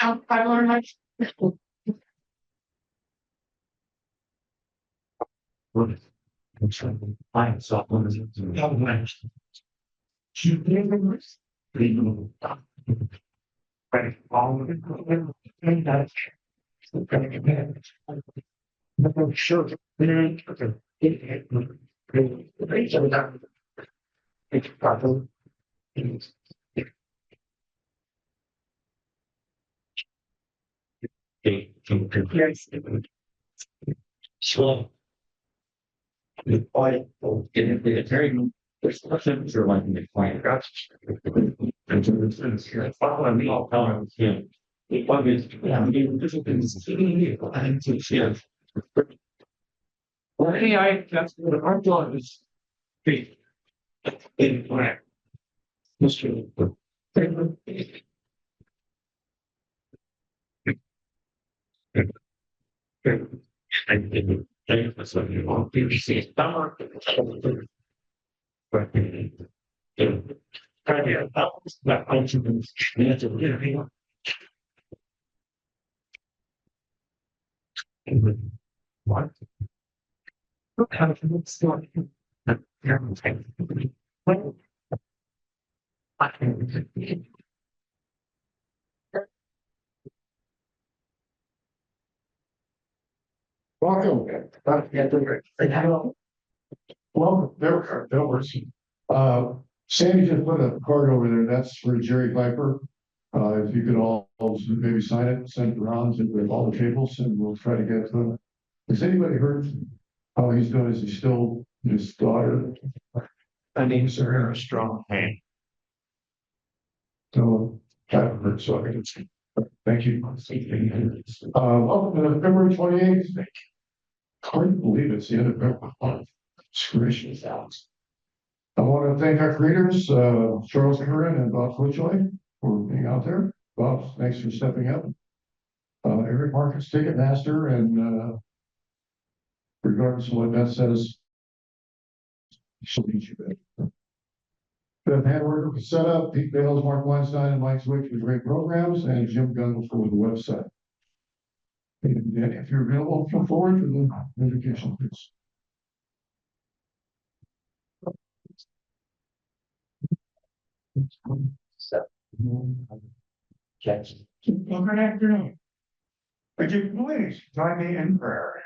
I learned how to. Find supplements. Keep living. Right. All of it. And that's sure. It's probably. Yes. So. It's very. There's nothing for like the client. Follow me, I'll tell him. Yeah. It was, yeah. Well, anyway, that's what our job is. Be. In plan. Mr. I didn't think that's what you want to see. But that ultimate answer, what? Look how it story. Welcome. Well, there was, Sandy just put a card over there, that's for Jerry Piper. If you could all maybe sign it, send it around to all the tables and we'll try to get to them. Has anybody heard how he's doing? Is he still his daughter? My name's Sarah Strong. So, haven't heard, so I can say, thank you. Welcome to February 28th. Hard to believe it's the end of February. Gracious. I want to thank our creators, Charles Curran and Bob Footshoy, for being out there. Bob, thanks for stepping up. Eric Marcus, Ticketmaster, and regardless of what Beth says, she'll meet you back. Beth Hanworker for setup, Pete Bales, Mark Weinstein, and Mike Zwick for great programs, and Jim Gunn for the website. And if you're available, come forward for the education, please. Well, good afternoon. Would you please join me in prayer?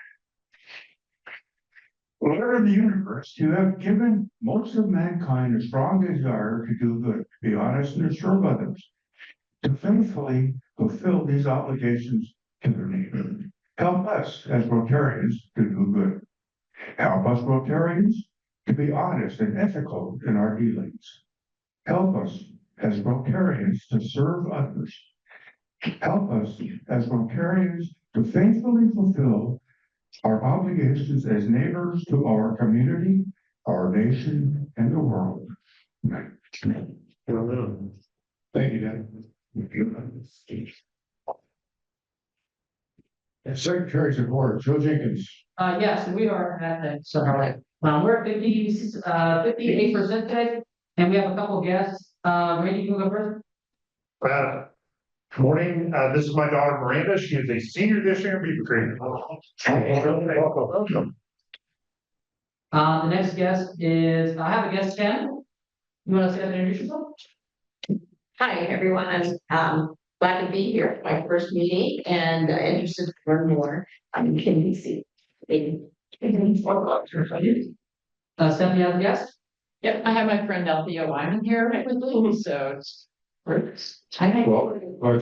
Lord of the universe, you have given most of mankind a strong desire to do good, to be honest and to serve others, to faithfully fulfill these obligations to their neighbor. Help us as Rotarians to do good. Help us Rotarians to be honest and ethical in our dealings. Help us as Rotarians to serve others. Help us as Rotarians to faithfully fulfill our obligations as neighbors to our community, our nation, and the world. Thank you, Dan. And Secretary's report, Joe Jenkins. Yes, we are at that. So, we're at 58% today, and we have a couple of guests. Randy, you can go first. Good morning. This is my daughter Miranda. She is a senior this year in Beavercreek. Welcome. The next guest is I have a guest, Ken. You want to say that and introduce yourself? Hi, everyone. I'm glad to be here at my first meeting and interested to learn more. I'm Ken DC. Stephanie, you have a guest? Yep, I have my friend Althea Wyman here with me, so it's Glad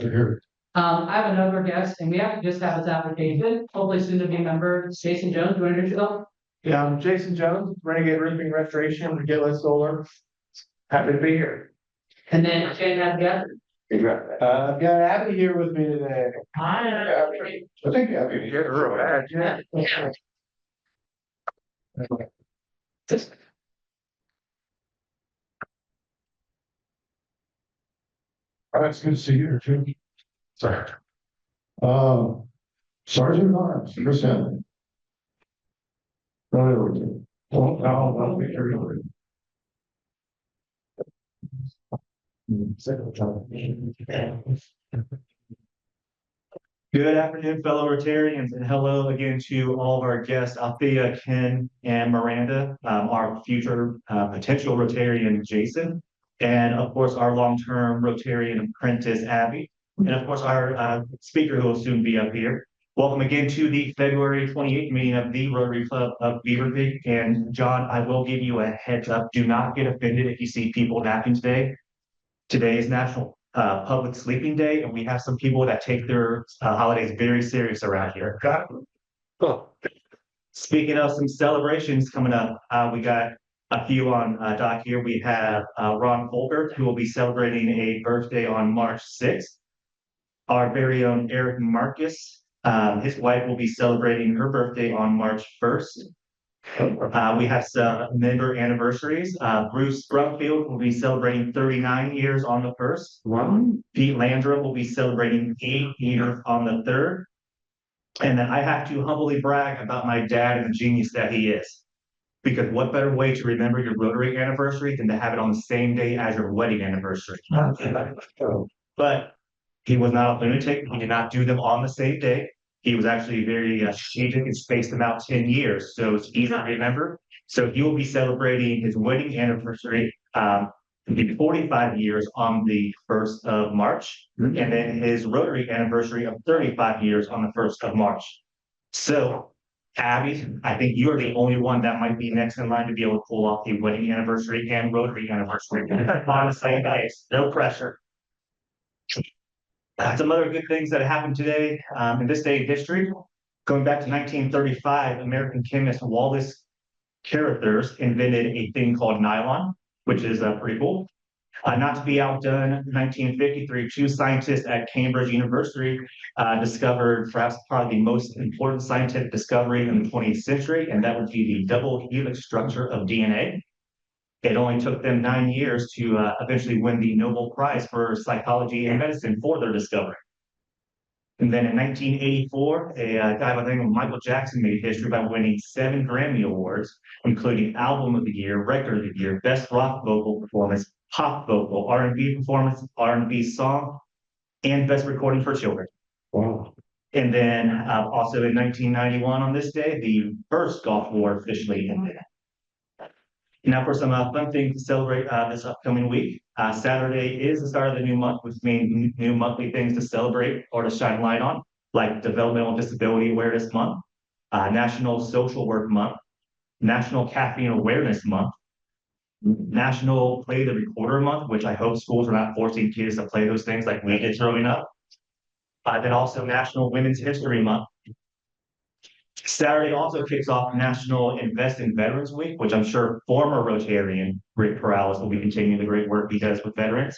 to hear it. I have another guest, and we have to just have his application. Hopefully soon to be a member. Jason Jones, do you want to introduce yourself? Yeah, I'm Jason Jones, Renegade Roofing Restoration with Get Solar. Happy to be here. And then Shane has a guest. I've got Abby here with me today. Hi. I think Abby is real bad. Yeah. It's good to see you too. Sorry. Sergeant at Arms, Chris Henley. I'll be here. Good afternoon, fellow Rotarians, and hello again to all of our guests, Althea, Ken, and Miranda, our future potential Rotarian, Jason, and of course, our long-term Rotarian apprentice, Abby, and of course, our speaker who will soon be up here. Welcome again to the February 28th meeting of the Rotary Club of Beavercreek. And John, I will give you a heads up. Do not get offended if you see people napping today. Today is National Public Sleeping Day, and we have some people that take their holidays very serious around here. Speaking of some celebrations coming up, we got a few on dock here. We have Ron Colbert, who will be celebrating a birthday on March 6th. Our very own Eric Marcus, his wife will be celebrating her birthday on March 1st. We have some member anniversaries. Bruce Brumfield will be celebrating 39 years on the 1st. Wow. Pete Landrum will be celebrating 8 years on the 3rd. And then I have to humbly brag about my dad and the genius that he is. Because what better way to remember your Rotary anniversary than to have it on the same day as your wedding anniversary? But he was not a lunatic. He did not do them on the same day. He was actually very strategic and spaced them out 10 years. So it's easy to remember. So he will be celebrating his wedding anniversary, 45 years on the 1st of March, and then his Rotary anniversary of 35 years on the 1st of March. So, Abby, I think you're the only one that might be next in line to be able to pull off the wedding anniversary and Rotary anniversary on the same day. No pressure. Some other good things that happened today in this day in history. Going back to 1935, American chemist Wallace Carothers invented a thing called nylon, which is pretty cool. Not to be outdone, 1953, two scientists at Cambridge University discovered perhaps probably the most important scientific discovery in the 20th century, and that would be the double helix structure of DNA. It only took them 9 years to eventually win the Nobel Prize for Psychology and Medicine for their discovery. And then in 1984, a guy by the name of Michael Jackson made history by winning 7 Grammy Awards, including Album of the Year, Record of the Year, Best Rock Vocal Performance, Pop Vocal, R&B Performance, R&B Song, and Best Recording for Children. Wow. And then also in 1991 on this day, the first Gulf War officially ended. Now for some fun things to celebrate this upcoming week. Saturday is the start of the new month, which means new monthly things to celebrate or to shine light on, like Developmental Disability Awareness Month, National Social Work Month, National Caffeine Awareness Month, National Play the Recorder Month, which I hope schools are not forcing kids to play those things like we did growing up. Then also National Women's History Month. Saturday also kicks off National Invest in Veterans Week, which I'm sure former Rotarian Rick Perales will be continuing the great work he does with veterans.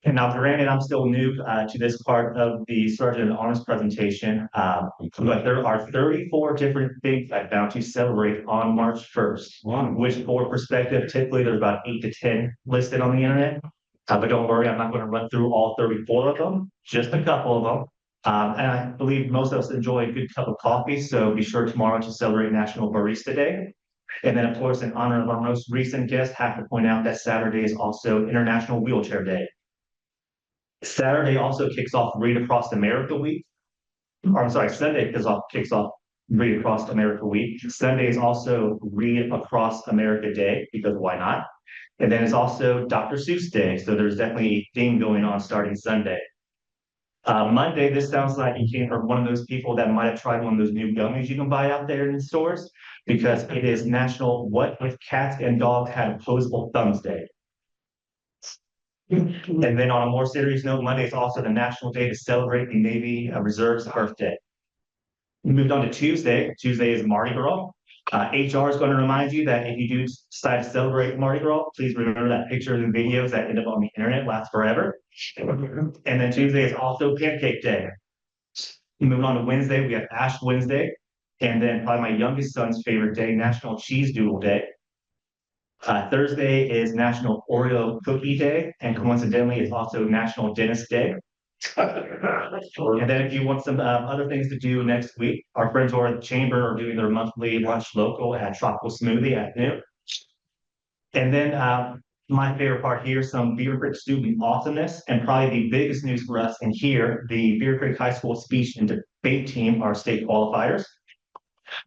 And now, granted, I'm still new to this part of the Sergeant at Arms presentation, but there are 34 different things I found to celebrate on March 1st. Wow. Which, for perspective, typically there's about 8 to 10 listed on the internet. But don't worry, I'm not going to run through all 34 of them, just a couple of them. And I believe most of us enjoy a good cup of coffee, so be sure tomorrow to celebrate National Barista Day. And then, of course, in honor of our most recent guest, have to point out that Saturday is also International Wheelchair Day. Saturday also kicks off Read Across America Week. Or I'm sorry, Sunday kicks off Read Across America Week. Sunday is also Read Across America Day, because why not? And then it's also Dr. Seuss Day, so there's definitely a theme going on starting Sunday. Monday, this sounds like you came from one of those people that might have tried one of those new gummies you can buy out there in the stores, because it is National What If Cats and Dogs Had Opposable Thumbs Day. And then on a more serious note, Monday is also the National Day to celebrate the Navy Reserve's birthday. We moved on to Tuesday. Tuesday is Mardi Gras. HR is going to remind you that if you do decide to celebrate Mardi Gras, please remember that pictures and videos that end up on the internet last forever. And then Tuesday is also Pancake Day. Moving on to Wednesday, we have Ash Wednesday. And then probably my youngest son's favorite day, National Cheese Doodle Day. Thursday is National Oreo Cookie Day. And coincidentally, it's also National Dentist Day. And then if you want some other things to do next week, our friends over at the Chamber are doing their monthly lunch local at Tropical Smoothie at noon. And then my favorite part here, some Beavercreek student awesomeness, and probably the biggest news for us in here, the Beavercreek High School speech and debate team are state qualifiers.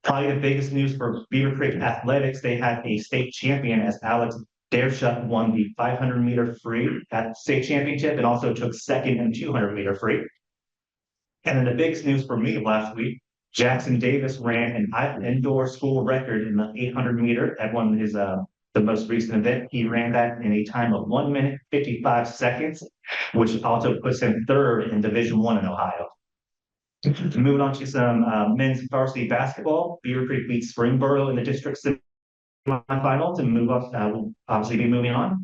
Probably the biggest news for Beavercreek athletics, they had a state champion as Alex Dershuk won the 500-meter free at state championship and also took second in 200-meter free. And then the biggest news for me last week, Jackson Davis ran an indoor school record in the 800-meter at one of his the most recent event. He ran that in a time of 1 minute 55 seconds, which also puts him third in Division I in Ohio. Moving on to some men's varsity basketball, Beavercreek beat Springboro in the district semifinals and move up. We'll obviously be moving on.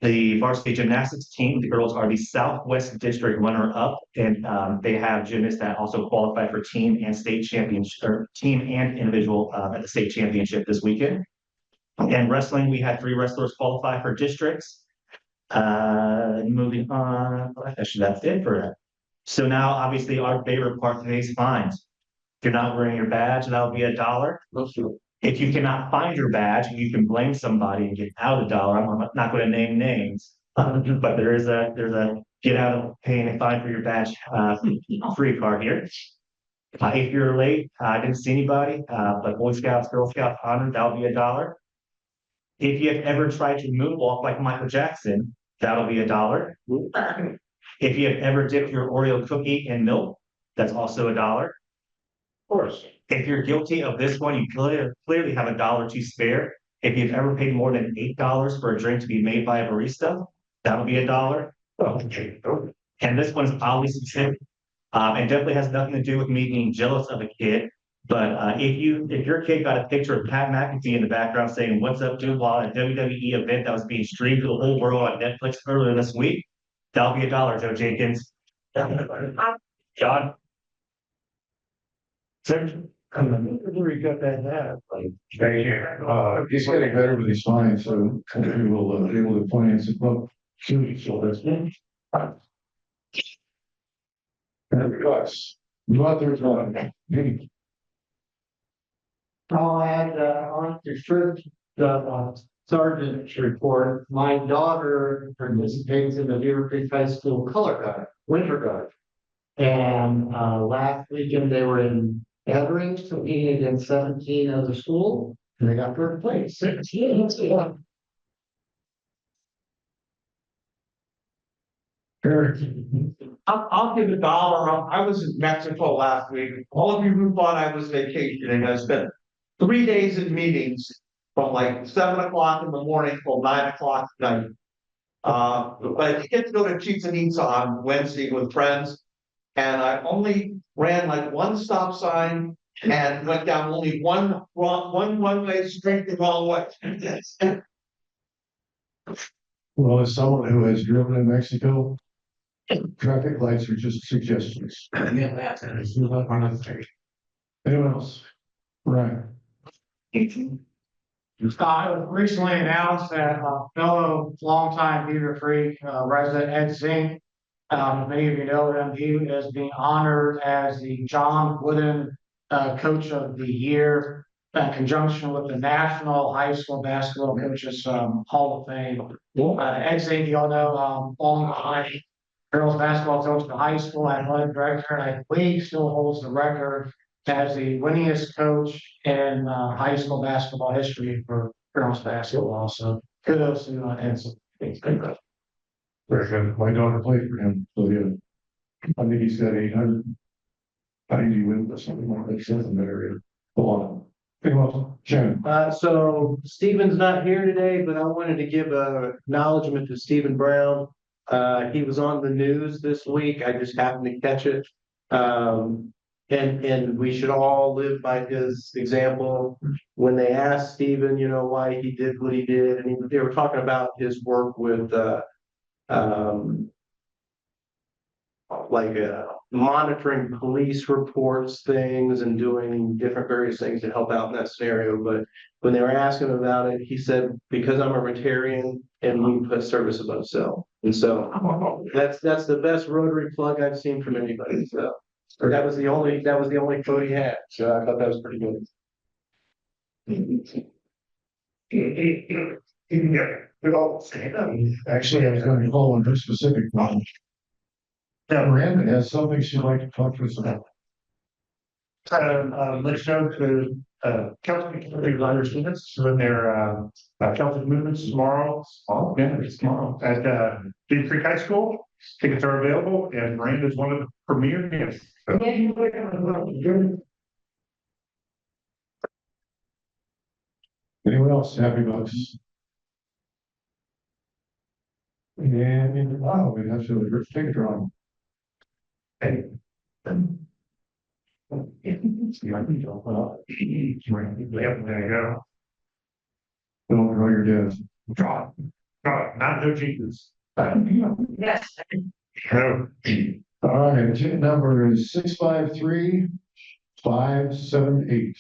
The varsity gymnastics team, the girls are the Southwest District runner-up, and they have gymnasts that also qualify for team and state championship, or team and individual at the state championship this weekend. And wrestling, we had 3 wrestlers qualify for districts. Moving on, actually that's it for that. So now, obviously, our favorite part today is fines. If you're not wearing your badge, that'll be $1. If you cannot find your badge, you can blame somebody and get out $1. I'm not going to name names, but there's a get out of paying a fine for your badge free card here. If you're late, I didn't see anybody, but Boy Scouts, Girl Scouts honor, that'll be $1. If you have ever tried to moonwalk like Michael Jackson, that'll be $1. If you have ever dipped your Oreo cookie in milk, that's also $1. Of course. If you're guilty of this one, you clearly have $1 to spare. If you've ever paid more than $8 for a drink to be made by a barista, that'll be $1. Okay. And this one's oddly specific, and definitely has nothing to do with me being jealous of a kid. But if your kid got a picture of Pat McAfee in the background saying "What's up, dude?" while at a WWE event that was being streamed to the whole world on Netflix earlier this week, that'll be $1, Joe Jenkins. John. Sir? Where you got that hat? Thank you. He's getting better with his fines, so we will be able to finance it. Well, so that's good. And Gus, you out there, maybe. I'll add on to first sergeant's report. My daughter participates in the Beavercreek High School color guard, winter guard. And last weekend they were in gatherings competing against 17 other schools, and they got third place. 16. I'll give $1. I was in Mexico last week. All of you who thought I was vacationing, I spent 3 days in meetings from like 7 o'clock in the morning till 9 o'clock at night. But I get to go to Chichen Itza on Wednesday with friends. And I only ran like one stop sign and went down only one way straight the wrong way. Well, as someone who has driven in Mexico, traffic lights are just suggestions. Anyone else? Right. It was recently announced that fellow longtime Beavercreek resident Ed Zink, many of you know him, he is being honored as the John Wooden Coach of the Year in conjunction with the National High School Basketball Coaches Hall of Fame. Ed Zink, you all know, long time girls basketball coach at the high school, athletic director, and I believe still holds the record as the winningest coach in high school basketball history for girls basketball. So kudos to Ed Zink. Very good. My daughter played for him, so yeah. I think he's got 890 wins or something like that, in that area. Go on. Well, Shannon. So Stephen's not here today, but I wanted to give a acknowledgement to Stephen Brown. He was on the news this week. I just happened to catch it. And we should all live by his example. When they asked Stephen, why he did what he did, and they were talking about his work with monitoring police reports things and doing different various things to help out in that scenario. But when they were asking about it, he said, because I'm a Rotarian and we put service above self. And so that's the best Rotary plug I've seen from anybody. So that was the only quote he had. So I thought that was pretty good. Actually, I was going to call on her specific one. Yeah, Miranda has something she'd like to talk to us about. Let's show to, Celtic students when their, Celtic movements tomorrow. Oh, yeah, it's tomorrow at, Beavercreek High School. Tickets are available and Miranda is one of the premier gifts. Anyone else happy about this? And, wow, we have to take a drawing. Hey. There you go. Don't draw your death. Draw, not no Jesus. Yes. All right, ticket number is 653-578.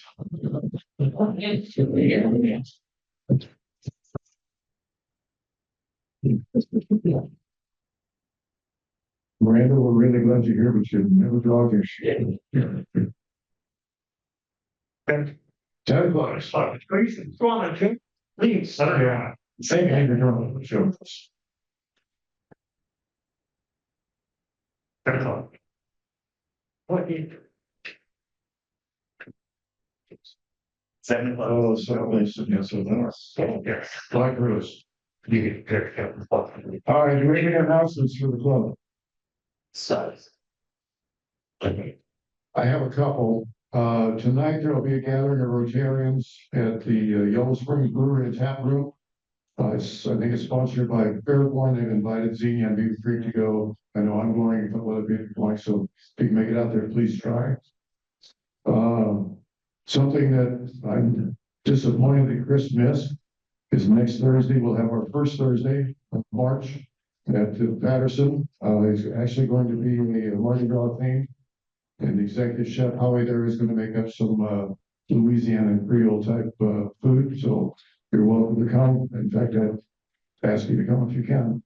Miranda, we're really glad you're here, but you never draw your shit. 10 o'clock. Please, go on, Jim. Please. Yeah. Same thing you're doing with the show. 10 o'clock. What? 7 o'clock. Oh, so, yes, so that's, yeah, Black Rose. All right, do we have any announcements for the club? I have a couple. Tonight there will be a gathering of Rotarians at the Yellow Springs Brewery and Tap Room. I think it's sponsored by Beavercreek. They've invited Xenia and Beavercreek to go. I know I'm going, a couple other people are going, so if you can make it out there, please try. Something that I'm disappointed that Chris missed is next Thursday, we'll have our first Thursday of March at Patterson. It's actually going to be a Mardi Gras theme. And the executive chef Howie there is going to make up some Louisiana Creole type food. So you're welcome to come. In fact, I'd ask you to come if you can.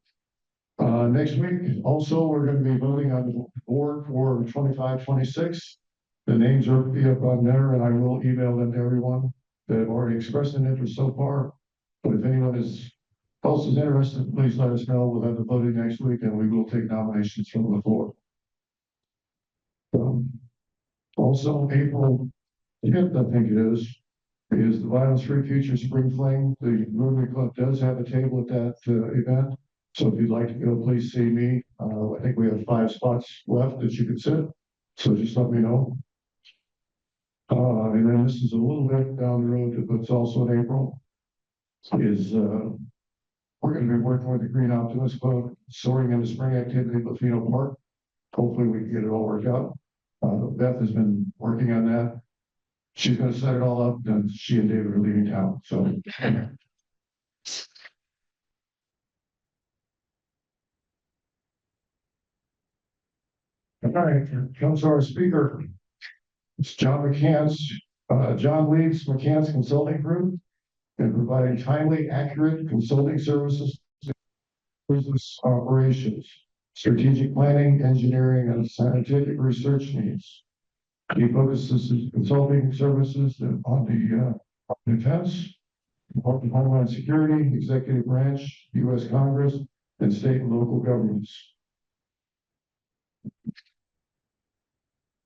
Next week, also, we're going to be voting on the board for 25-26. The names are up on there, and I will email them to everyone that have already expressed an interest so far. But if anyone else is interested, please let us know. We'll have the voting next week, and we will take nominations from the floor. Also, April 5th, I think it is the Violence Free Future Spring Fling. The Rotary Club does have a table at that event. So if you'd like to go, please see me. I think we have 5 spots left that you can sit. So just let me know. And then this is a little bit down the road, but it's also in April. We're going to be working with the Green Optimist Club, sorting in the spring activity at Lafino Park. Hopefully we can get it all worked out. Beth has been working on that. She's going to set it all up, and she and David are leaving town. So, all right, here comes our speaker. It's John McCants. John leads McCants Consulting Group in providing timely, accurate consulting services to business operations, strategic planning, engineering, and scientific research needs. He focuses his consulting services on the defense, Department of Homeland Security, executive branch, U.S. Congress, and state and local governments.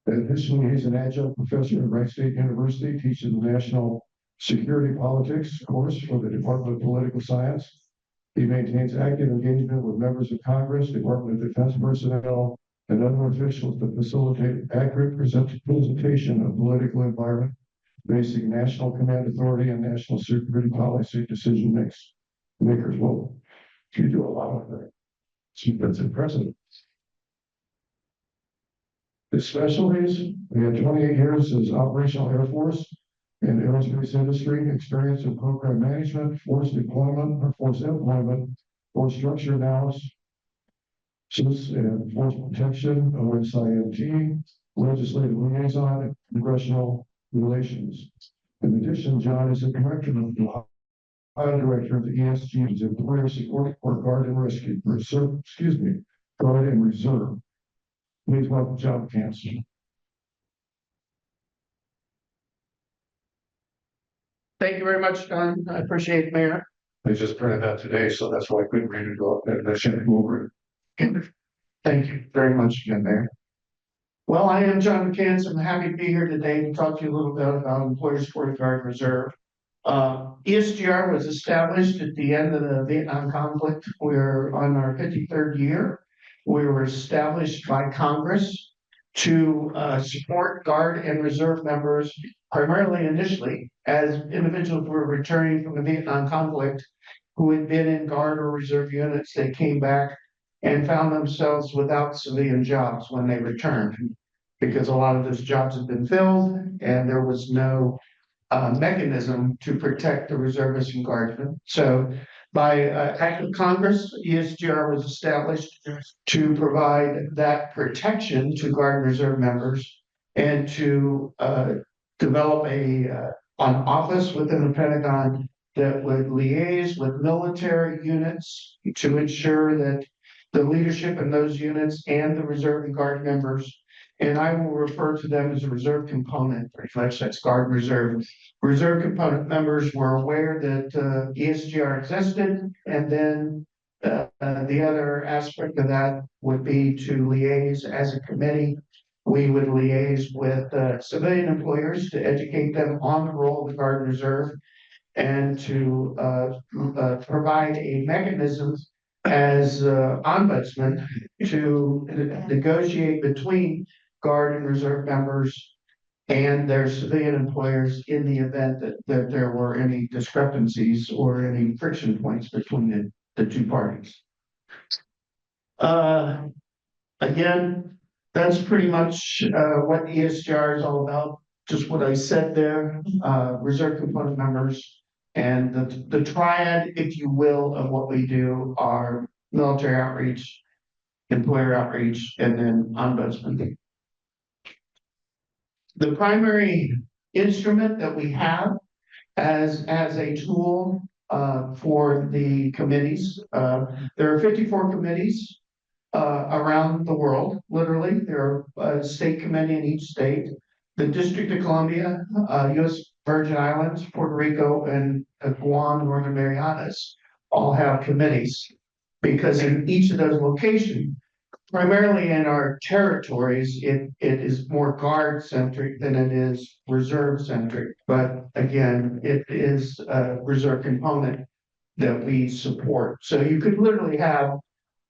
Additionally, he's an adjunct professor at Wright State University, teaching the National Security Politics course for the Department of Political Science. He maintains active engagement with members of Congress, Department of Defense personnel, and other officials to facilitate accurate presentation of political environment, basic national command authority, and national security policy decision makers. Well, you do a lot of that. That's impressive. His specialties, we have 28 years as operational Air Force and aerospace industry, experience in program management, force deployment, or force employment, force structure analysis, and force protection, OSINT, legislative liaison, and congressional relations. In addition, John is a director of the director of the ESG's Employer Support for Guard and Rescue, Guard and Reserve. Please welcome John McCants. Thank you very much, John. I appreciate it, Mayor. They just printed that today, so that's why I couldn't read it off, and I shouldn't go over it. Thank you very much again, Mayor. Well, I am John McCants. I'm happy to be here today to talk to you a little bit about Employers Sport Guard Reserve. ESGR was established at the end of the Vietnam conflict. We're on our 53rd year. We were established by Congress to support Guard and Reserve members, primarily initially as individuals who were returning from the Vietnam conflict who had been in Guard or Reserve units. They came back and found themselves without civilian jobs when they returned, because a lot of those jobs had been filled and there was no mechanism to protect the reservists and guardsmen. So by act of Congress, ESGR was established to provide that protection to Guard and Reserve members and to develop an office within the Pentagon that would liaise with military units to ensure that the leadership in those units and the Reserve and Guard members, and I will refer to them as a reserve component, pretty much that's Guard and Reserve. Reserve component members were aware that ESGR existed, and then the other aspect of that would be to liaise as a committee. We would liaise with civilian employers to educate them on the role of the Guard and Reserve, and to provide a mechanism as ombudsman to negotiate between Guard and Reserve members and their civilian employers in the event that there were any discrepancies or any friction points between the two parties. Again, that's pretty much what ESGR is all about. Just what I said there, reserve component members, and the triad, if you will, of what we do are military outreach, employer outreach, and then ombudsman. The primary instrument that we have as a tool for the committees, there are 54 committees around the world, literally. There are a state committee in each state. The District of Columbia, U.S. Virgin Islands, Puerto Rico, and Guam, Northern Marianas all have committees, because in each of those locations, primarily in our territories, it is more Guard centric than it is Reserve centric. But again, it is a Reserve component that we support. So you could literally have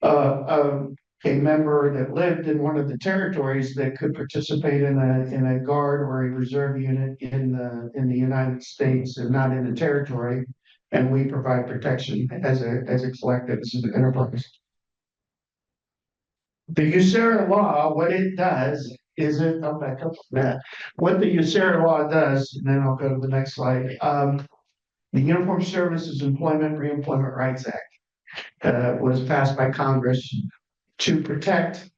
a member that lived in one of the territories that could participate in a Guard or a Reserve unit in the United States and not in the territory, and we provide protection as a collective, as an enterprise. The USERRA law, what it does is I'll back up from that. What the USERRA law does, and then I'll go to the next slide. The Uniformed Services Employment Reemployment Rights Act was passed by Congress to protect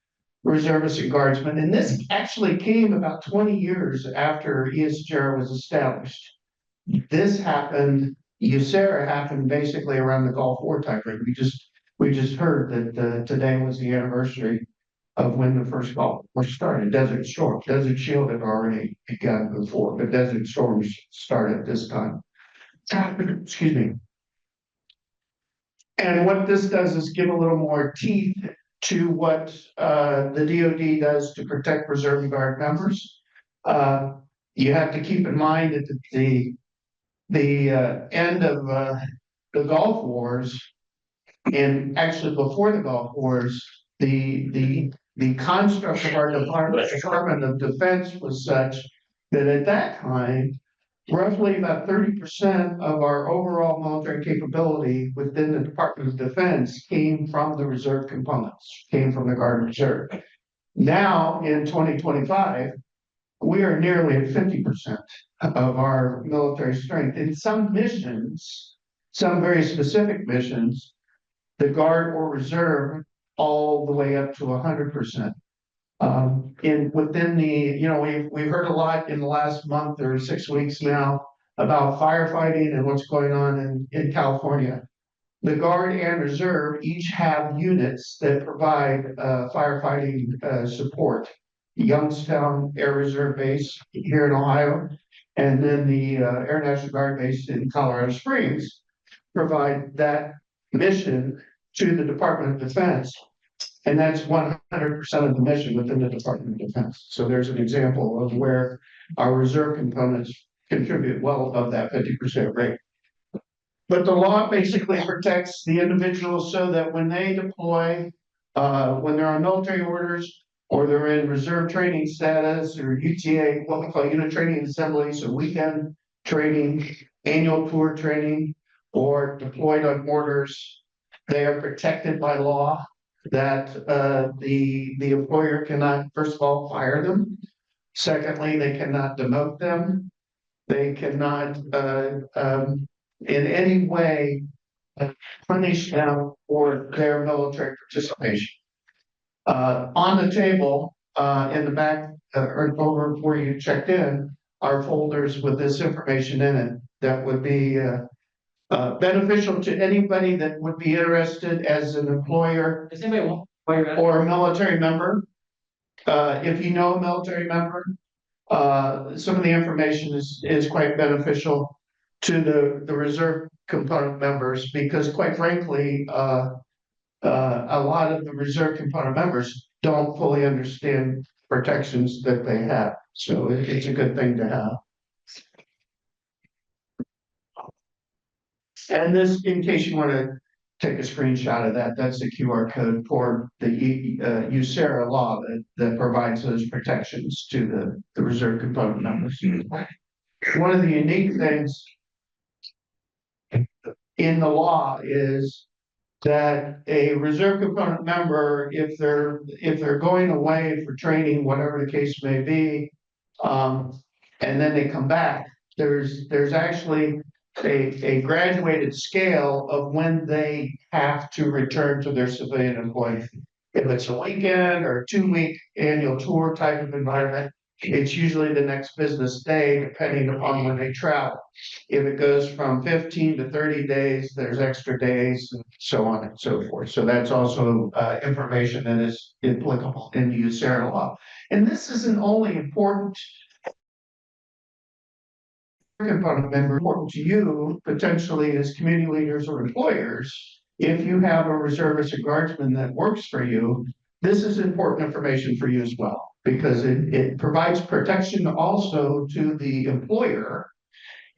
reservists and guardsmen. And this actually came about 20 years after ESGR was established. This happened, USERRA happened basically around the Gulf War time frame. We just heard that today was the anniversary of when the first Gulf War started. Desert Storm. Desert Shield had already begun before, but Desert Storms started this time. Excuse me. And what this does is give a little more teeth to what the DoD does to protect Reserve and Guard members. You have to keep in mind that the end of the Gulf Wars, and actually before the Gulf Wars, the construct of our Department of Defense was such that at that time, roughly about 30% of our overall military capability within the Department of Defense came from the reserve components, came from the Guard and Reserve. Now, in 2025, we are nearly at 50% of our military strength. In some missions, some very specific missions, the Guard or Reserve all the way up to 100%. And within we've heard a lot in the last month or 6 weeks now about firefighting and what's going on in California. The Guard and Reserve each have units that provide firefighting support. Youngstown Air Reserve Base here in Ohio, and then the Air National Guard Base in Colorado Springs. provide that mission to the Department of Defense. And that's 100% of the mission within the Department of Defense. So there's an example of where our reserve components contribute well above that 50% rate. But the law basically protects the individuals so that when they deploy, when they're on military orders, or they're in reserve training status, or UTA, what we call unit training assembly, so weekend training, annual tour training, or deployed on orders, they are protected by law that the employer cannot, first of all, fire them. Secondly, they cannot demote them. They cannot in any way punish them for their military participation. On the table in the back or over where you checked in are folders with this information in it that would be beneficial to anybody that would be interested as an employer Does anybody want? while you're at it? or a military member. If you know a military member, some of the information is quite beneficial to the reserve component members, because quite frankly, a lot of the reserve component members don't fully understand protections that they have. So it's a good thing to have. And this, in case you want to take a screenshot of that, that's the QR code for the USERA law that provides those protections to the reserve component members. One of the unique things in the law is that a reserve component member, if they're going away for training, whatever the case may be, and then they come back, there's actually a graduated scale of when they have to return to their civilian employment. If it's a weekend or a 2-week annual tour type of environment, it's usually the next business day, depending upon when they travel. If it goes from 15 to 30 days, there's extra days, and so on and so forth. So that's also information that is applicable in the USERA law. And this isn't only important component member, important to you potentially as community leaders or employers. If you have a reservist or guardsman that works for you, this is important information for you as well, because it provides protection also to the employer.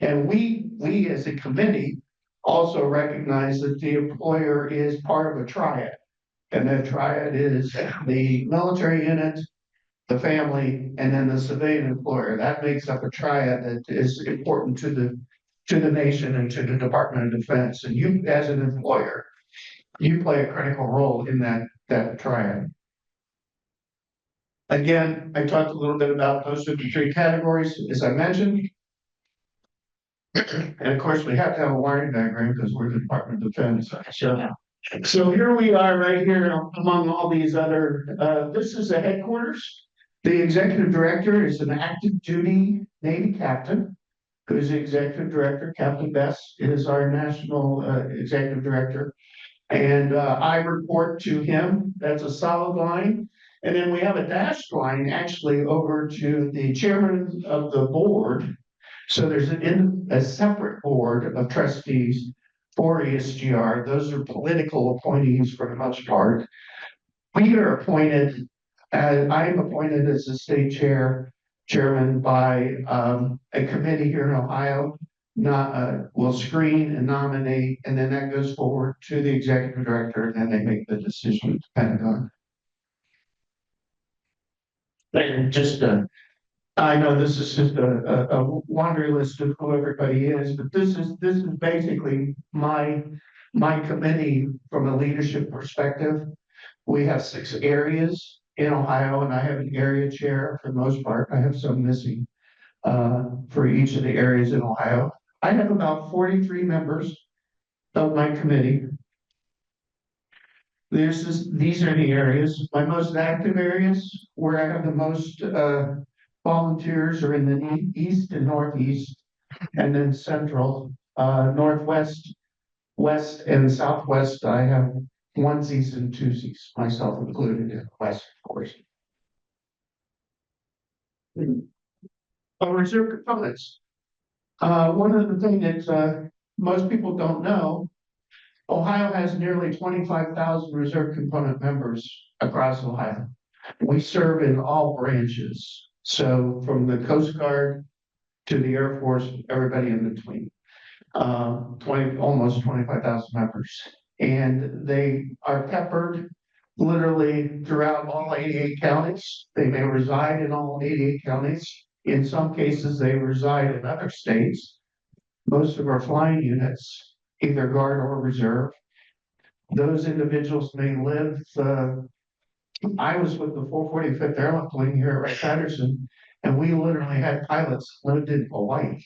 And we as a committee also recognize that the employer is part of a triad. And that triad is the military unit, the family, and then the civilian employer. That makes up a triad that is important to the nation and to the Department of Defense. And you, as an employer, you play a critical role in that triad. Again, I talked a little bit about those 53 categories, as I mentioned. And of course, we have to have a wiring diagram because we're the Department of Defense. So here we are right here among all these other, this is the headquarters. The executive director is an active duty Navy captain, who's the executive director. Captain Bess is our national executive director. And I report to him. That's a solid line. And then we have a dashed line actually over to the chairman of the board. So there's a separate board of trustees for ESGR. Those are political appointees for the most part. We are appointed, I'm appointed as the state chairman by a committee here in Ohio. Will screen and nominate, and then that goes forward to the executive director, and then they make the decision to Pentagon. And just I know this is just a laundry list of who everybody is, but this is basically my committee from a leadership perspective. We have 6 areas in Ohio, and I have an area chair for the most part. I have some missing for each of the areas in Ohio. I have about 43 members of my committee. These are the areas. My most active areas where I have the most volunteers are in the east and northeast, and then central, northwest, west, and southwest. I have onesies and twosies, myself included, in the west, of course. Reserve components. One of the things that most people don't know, Ohio has nearly 25,000 reserve component members across Ohio. We serve in all branches. So from the Coast Guard to the Air Force, everybody in between. 25,000 members. And they are peppered literally throughout all 88 counties. They may reside in all 88 counties. In some cases, they reside in other states. Most of our flying units, either guard or reserve, those individuals may live. I was with the 445th Airlift Wing here at Wright-Patterson, and we literally had pilots lived in Hawaii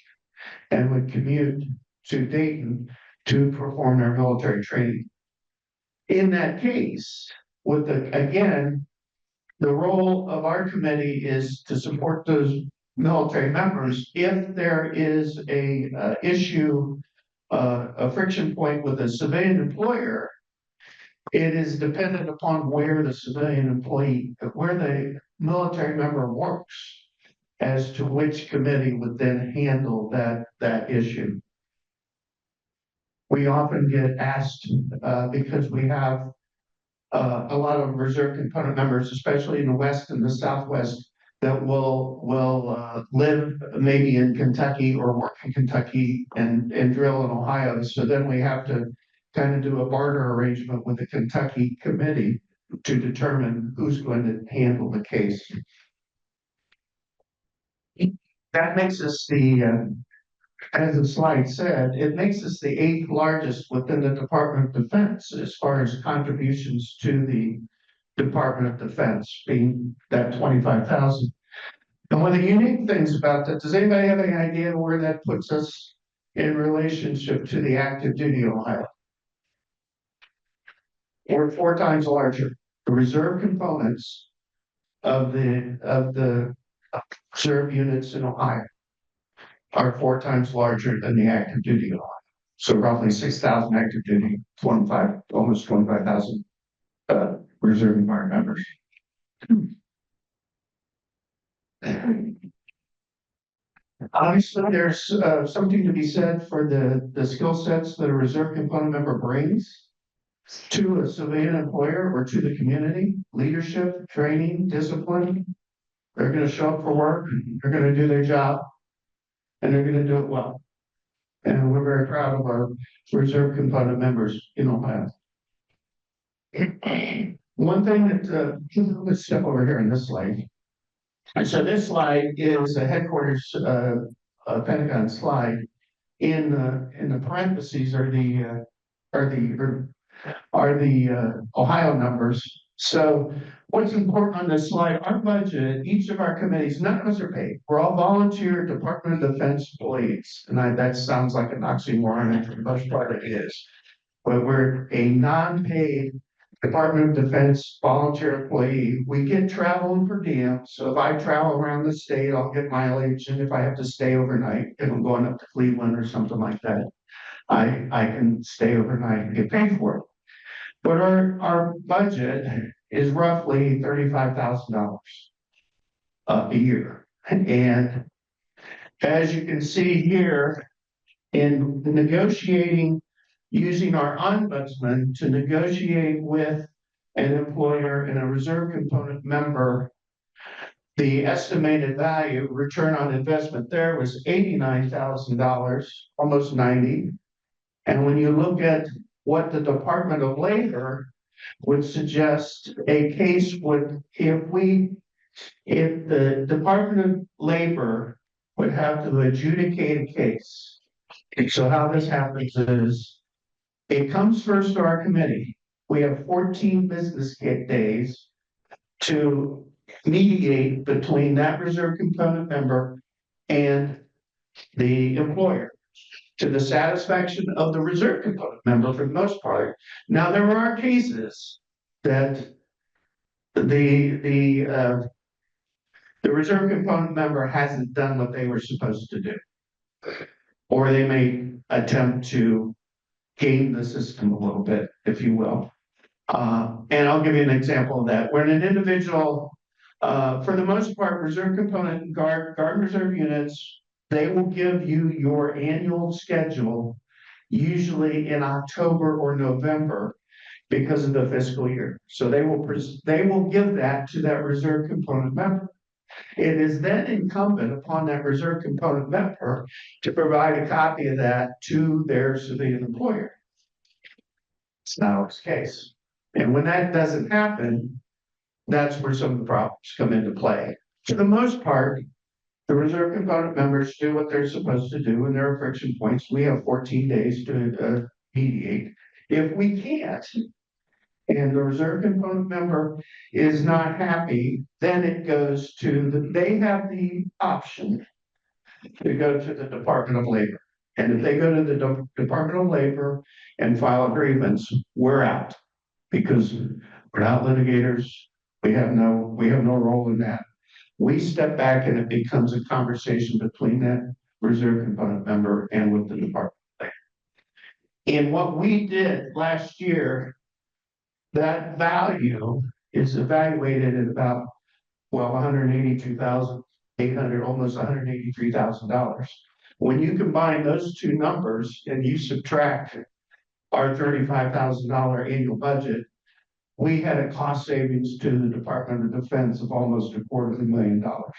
and would commute to Dayton to perform their military training. In that case, with again, the role of our committee is to support those military members. If there is a issue, a friction point with a civilian employer, it is dependent upon where the civilian employee, where the military member works, as to which committee would then handle that issue. We often get asked, because we have a lot of reserve component members, especially in the West and the Southwest, that will live maybe in Kentucky or work in Kentucky and drill in Ohio. So then we have to kind of do a barter arrangement with the Kentucky committee to determine who's going to handle the case. That makes us as the slide said, it makes us the 8th largest within the Department of Defense as far as contributions to the Department of Defense, being that 25,000. And one of the unique things about that, does anybody have any idea where that puts us in relationship to the active duty Ohio? We're 4 times larger. The reserve components of the reserve units in Ohio are 4 times larger than the active duty in Ohio. So roughly 6,000 active duty, almost 25,000 reserve and guard members. Obviously, there's something to be said for the skill sets that a reserve component member brings to a civilian employer or to the community: leadership, training, discipline. They're going to show up for work, they're going to do their job, and they're going to do it well. And we're very proud of our reserve component members in Ohio. One thing that, let's step over here in this slide. And so this slide is a headquarters Pentagon slide. In the parentheses are the Ohio numbers. So what's important on this slide, our budget, each of our committees, none of us are paid. We're all volunteer Department of Defense employees. And that sounds like an oxymoron, and for the most part it is. But we're a non-paid Department of Defense volunteer employee. We get travel and per diem. So if I travel around the state, I'll get mileage. And if I have to stay overnight, if I'm going up to Cleveland or something like that, I can stay overnight and get paid for it. But our budget is roughly $35,000 a year. And as you can see here, in negotiating, using our ombudsman to negotiate with an employer and a reserve component member, the estimated value return on investment there was $89,000, almost 90. And when you look at what the Department of Labor would suggest a case would, if the Department of Labor would have to adjudicate a case. So how this happens is, it comes first to our committee. We have 14 business days to mediate between that reserve component member and the employer, to the satisfaction of the reserve component member for the most part. Now, there are cases that the reserve component member hasn't done what they were supposed to do, or they may attempt to game the system a little bit, if you will. And I'll give you an example of that. When an individual, for the most part, reserve component guard reserve units, they will give you your annual schedule usually in October or November because of the fiscal year. So they will give that to that reserve component member. It is then incumbent upon that reserve component member to provide a copy of that to their civilian employer. It's not always the case. And when that doesn't happen, that's where some of the problems come into play. For the most part, the reserve component members do what they're supposed to do, and there are friction points. We have 14 days to mediate. If we can't, and the reserve component member is not happy, then it goes to they have the option to go to the Department of Labor. And if they go to the Department of Labor and file a grievance, we're out because we're not litigators. We have no role in that. We step back and it becomes a conversation between that reserve component member and with the Department of Labor. And what we did last year, that value is evaluated at about, well, $182,800, almost $183,000. When you combine those two numbers and you subtract our $35,000 annual budget, we had a cost savings to the Department of Defense of almost $250,000.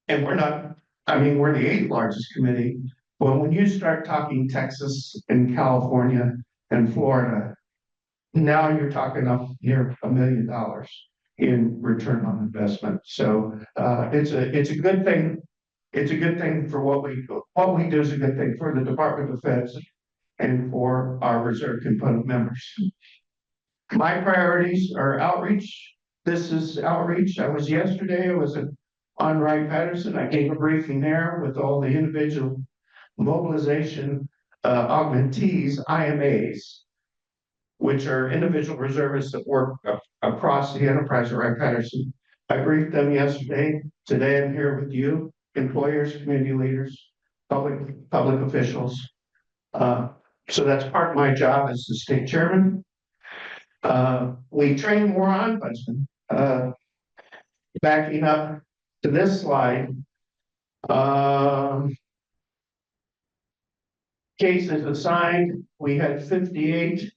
And we're the 8th largest committee, but when you start talking Texas and California and Florida, now you're talking up near $1 million in return on investment. So it's a good thing. It's a good thing for what we do is a good thing for the Department of Defense and for our reserve component members. My priorities are outreach. This is outreach. I was on Wright-Patterson. I gave a briefing there with all the individual mobilization augmentees, IMAs, which are individual reservists that work across the enterprise of Wright-Patterson. I briefed them yesterday. Today I'm here with you, employers, community leaders, public officials. So that's part of my job as the state chairman. We train more ombudsmen. Backing up to this slide, cases assigned, we had 58.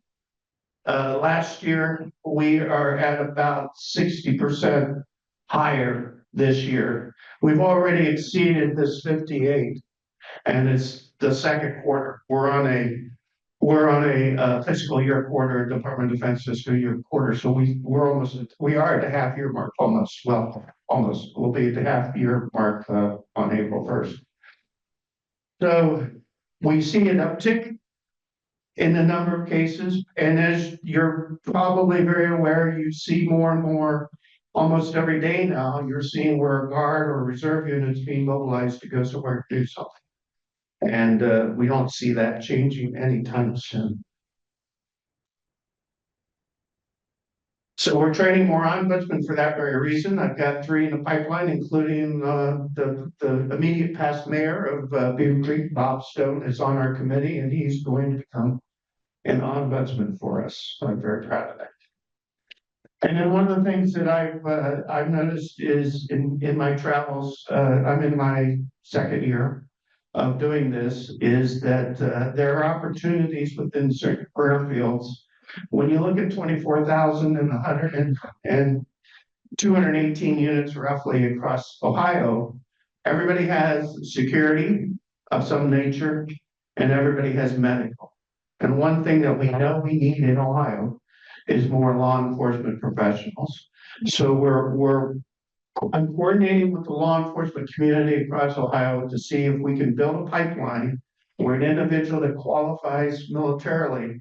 Last year, we are at about 60% higher this year. We've already exceeded this 58, and it's the second quarter. We're on a fiscal year quarter, Department of Defense fiscal year quarter. So we are at the half year mark almost. Well, almost. We'll be at the half year mark on April 1st. So we see an uptick in the number of cases, and as you're probably very aware, you see more and more almost every day now. You're seeing where a guard or reserve unit is being mobilized to go somewhere to do something. And we don't see that changing anytime soon. So we're training more ombudsmen for that very reason. I've got 3 in the pipeline, including the immediate past mayor of Beavercreek, Bob Stone, is on our committee, and he's going to become an ombudsman for us. I'm very proud of that. And then one of the things that I've noticed is in my travels, I'm in my second year of doing this, is that there are opportunities within certain career fields. When you look at 24,000 and 100 and 218 units roughly across Ohio, everybody has security of some nature and everybody has medical. And one thing that we know we need in Ohio is more law enforcement professionals. So I'm coordinating with the law enforcement community across Ohio to see if we can build a pipeline where an individual that qualifies militarily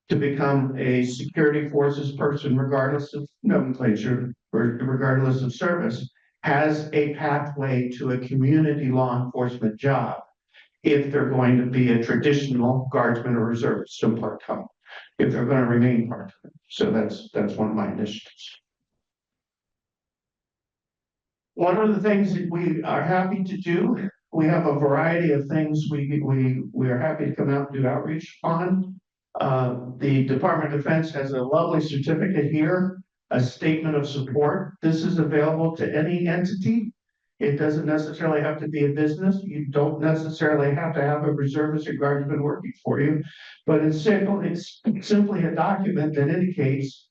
to become a security forces person, regardless of nomenclature or regardless of service, has a pathway to a community law enforcement job if they're going to be a traditional guardsman or reservist, so part-time, if they're going to remain part-time. So that's one of my initiatives. One of the things that we are happy to do, we have a variety of things we are happy to come out and do outreach on. The Department of Defense has a lovely certificate here, a statement of support. This is available to any entity It doesn't necessarily have to be a business. You don't necessarily have to have a reservist or guardsman working for you. But it's simply a document that indicates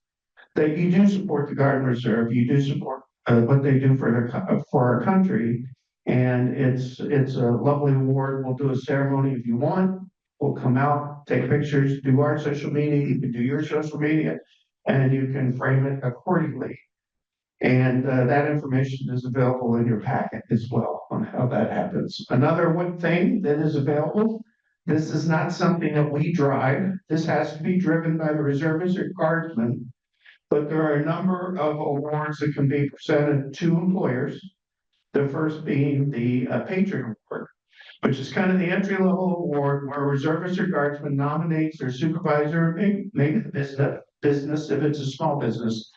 that you do support the Guard and Reserve, you do support what they do for our country. And it's a lovely award. We'll do a ceremony if you want. We'll come out, take pictures, do our social media, you can do your social media, and you can frame it accordingly. And that information is available in your packet as well on how that happens. Another one thing that is available, this is not something that we drive. This has to be driven by the reservists or guardsmen. But there are a number of awards that can be presented to employers. The first being the Patriot Award, which is kind of the entry-level award where a reservist or guardsman nominates their supervisor, maybe the business if it's a small business,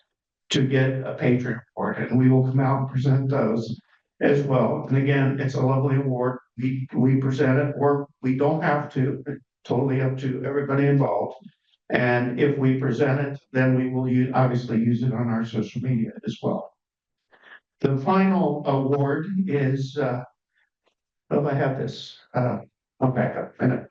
to get a Patriot Award, and we will come out and present those as well. And again, it's a lovely award. We present it, or we don't have to. It's totally up to everybody involved. And if we present it, then we will obviously use it on our social media as well. The final award is, I have this, I'll back up a minute.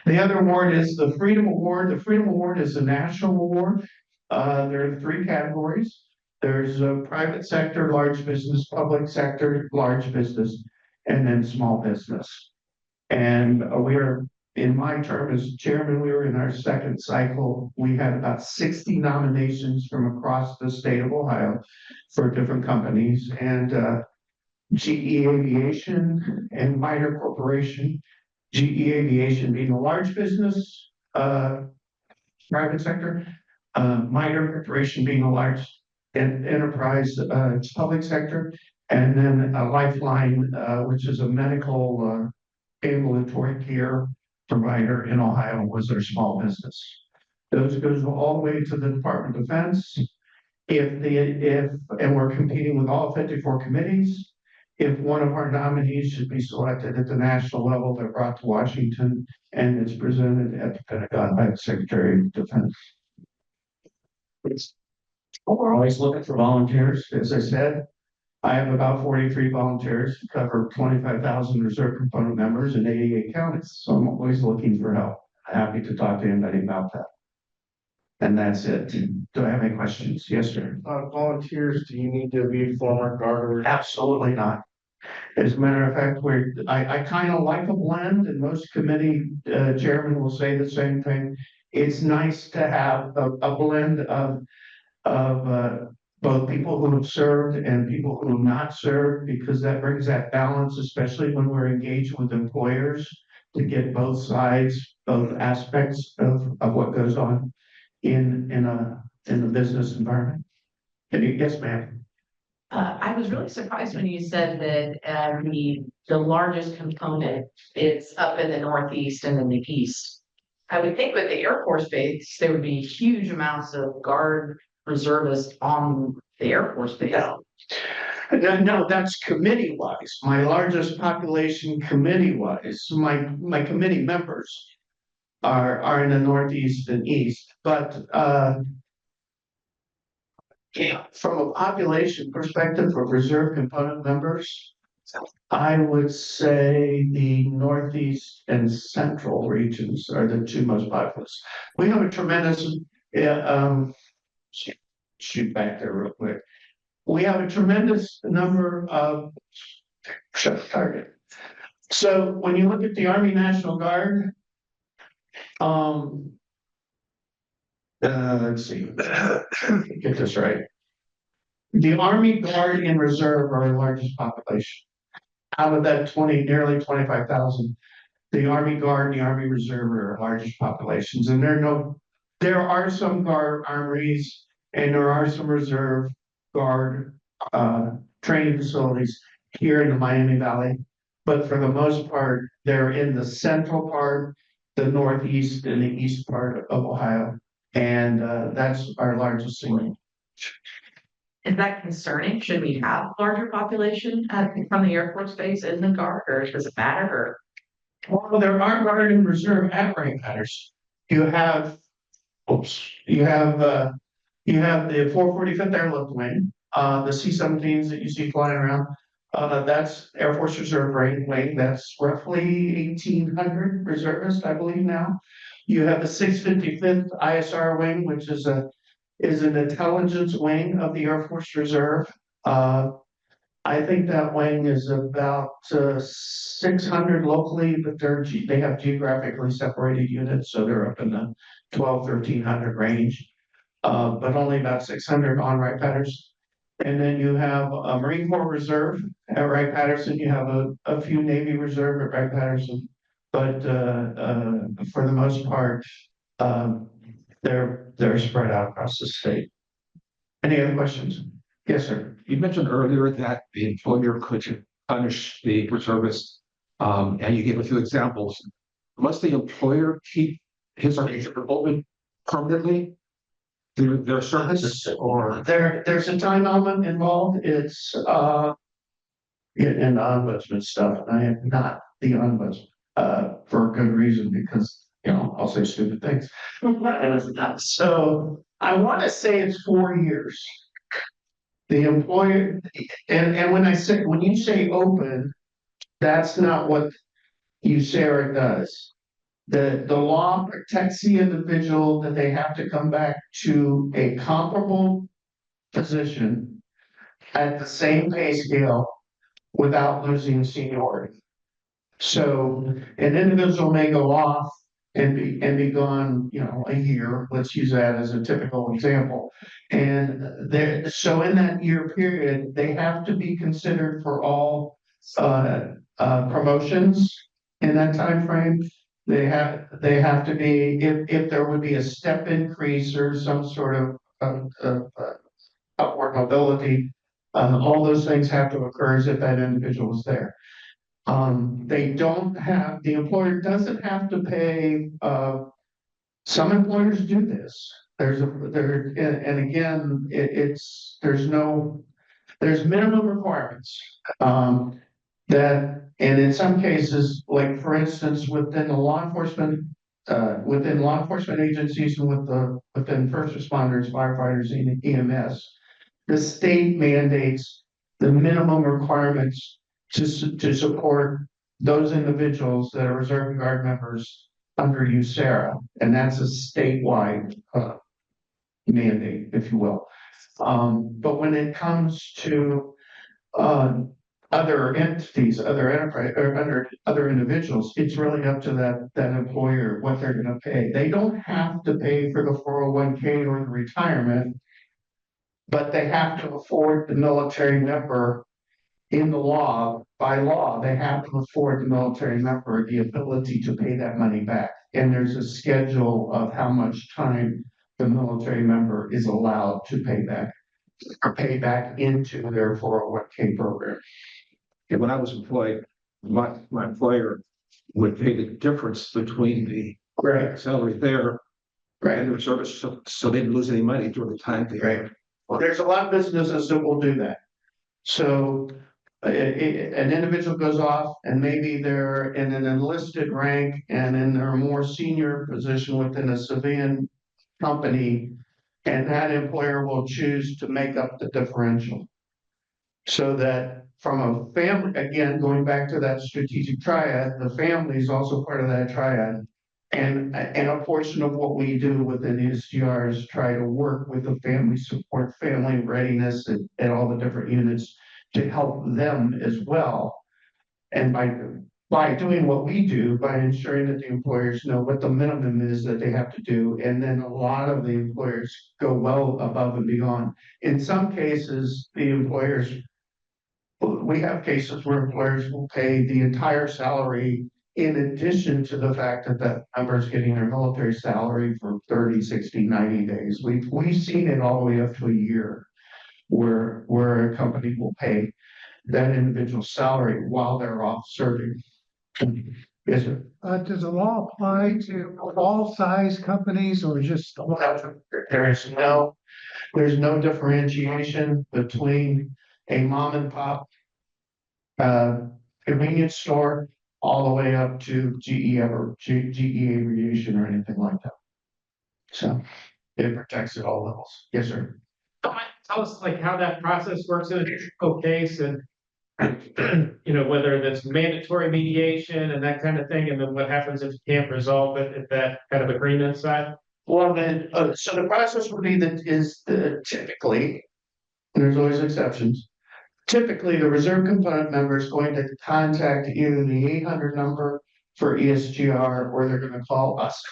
The other award is the Freedom Award. The Freedom Award is a national award. There are 3 categories. There's a private sector, large business, public sector, large business, and then small business. And in my term as chairman, we were in our 2nd cycle. We had about 60 nominations from across the state of Ohio for different companies, and GE Aviation and MITRE Corporation. GE Aviation being a large business, private sector, MITRE Corporation being a large enterprise, public sector, and then a Lifeline, which is a medical ambulatory care provider in Ohio, was their small business. Those goes all the way to the Department of Defense. And we're competing with all 54 committees. If one of our nominees should be selected at the national level, they're brought to Washington and it's presented at the Pentagon by the Secretary of Defense. We're always looking for volunteers. As I said, I have about 43 volunteers to cover 25,000 reserve component members in 88 counties. So I'm always looking for help. Happy to talk to anybody about that. And that's it. Do I have any questions? Yes, sir. Volunteers, do you need to be former guard? Absolutely not. As a matter of fact, I kind of like a blend, and most committee chairmen will say the same thing. It's nice to have a blend of both people who have served and people who have not served, because that brings that balance, especially when we're engaged with employers, to get both sides, both aspects of what goes on in the business environment. Yes, ma'am. I was really surprised when you said that the largest component is up in the Northeast and in the East. I would think with the Air Force Base, there would be huge amounts of Guard reservists on the Air Force Base. No, that's committee wise. My largest population committee wise, my committee members are in the Northeast and East, but from a population perspective of reserve component members, I would say the Northeast and Central regions are the 2 most populous. We have a tremendous, shoot back there real quick. We have a tremendous number of, target. So when you look at the Army National Guard, let's see, get this right. The Army Guard and Reserve are our largest population. Out of that nearly 25,000, the Army Guard and the Army Reserve are our largest populations. And there are some Guard armories and there are some Reserve Guard training facilities here in the Miami Valley. But for the most part, they're in the central part, the Northeast and the East part of Ohio. And that's our largest single. Is that concerning? Should we have larger population from the Air Force Base in the Guard, or does it matter? Well, there are Guard and Reserve at rank matters. You have the 445th Airlift Wing, the C-17s that you see flying around. That's Air Force Reserve wing, that's roughly 1,800 reservists, I believe now. You have the 655th ISR wing, which is an intelligence wing of the Air Force Reserve. I think that wing is about 600 locally, but they have geographically separated units, so they're up in the 1,200-1,300 range. But only about 600 on Wright-Patterson. And then you have a Marine Corps Reserve at Wright-Patterson. You have a few Navy Reserve at Wright-Patterson. But for the most part, they're spread out across the state. Any other questions? Yes, sir. You mentioned earlier that the employer could punish the reservist, and you gave a few examples. Must the employer keep his or her open permanently through their service, or? There's a time element involved. It's in the ombudsman stuff, and I am not the ombudsman for a good reason, because I'll say stupid things. So I want to say it's 4 years. The employer, and when you say open, that's not what USERA does. The law protects the individual that they have to come back to a comparable position at the same pay scale without losing seniority. So an individual may go off and be gone, a year. Let's use that as a typical example. And so in that year period, they have to be considered for all promotions in that time frame. They have to be, if there would be a step increase or some sort of upward mobility, all those things have to occur as if that individual was there. The employer doesn't have to pay, some employers do this. There's minimum requirements. And in some cases, like for instance, within law enforcement agencies and within first responders, firefighters, and EMS, the state mandates the minimum requirements to support those individuals that are Reserve Guard members under USERA, and that's a statewide mandate, if you will. But when it comes to other entities, other enterprise, or other individuals, it's really up to that employer what they're going to pay. They don't have to pay for the 401k or the retirement, but they have to afford the military member in the law. By law, they have to afford the military member the ability to pay that money back. And there's a schedule of how much time the military member is allowed to pay back or pay back into their 401k program. And when I was employed, my employer would pay the difference between the Right. salary there Right. and the service, so they didn't lose any money during the time. Right. Well, there's a lot of businesses that will do that. So an individual goes off and maybe they're in an enlisted rank and in their more senior position within a civilian company, and that employer will choose to make up the differential. So that from a family, again, going back to that strategic triad, the family is also part of that triad. And a portion of what we do within SGR is try to work with the family support, family readiness, and all the different units to help them as well. And by doing what we do, by ensuring that the employers know what the minimum is that they have to do, and then a lot of the employers go well above and beyond. In some cases, we have cases where employers will pay the entire salary in addition to the fact that that member is getting their military salary for 30, 60, 90 days. We've seen it all the way up to a year where a company will pay that individual's salary while they're off serving. Yes, sir. Does the law apply to all size companies or just? There's no differentiation between a mom and pop convenience store all the way up to GE Aviation or anything like that. So it protects at all levels. Yes, sir. Tell us like how that process works in a typical case, and you know, whether that's mandatory mediation and that kind of thing, and then what happens if you can't resolve it at that kind of agreement side? Well, then, so the process would be that is typically, and there's always exceptions. Typically, the reserve component member is going to contact either the 800 number for ESGR or they're going to call us.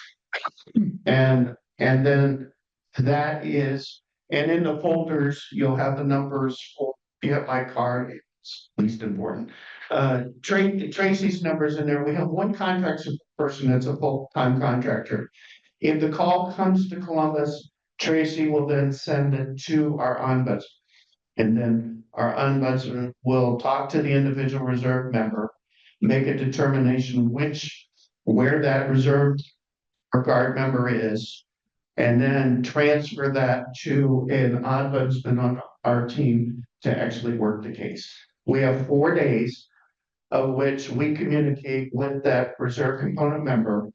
And then that is, and in the folders, you'll have the numbers for, you have my card, it's least important. Tracy's numbers in there. We have one contract person that's a full-time contractor. If the call comes to Columbus, Tracy will then send it to our ombudsman. And then our ombudsman will talk to the individual reserve member, make a determination where that reserve or guard member is, and then transfer that to an ombudsman on our team to actually work the case. We have 4 days of which we communicate with that reserve component member.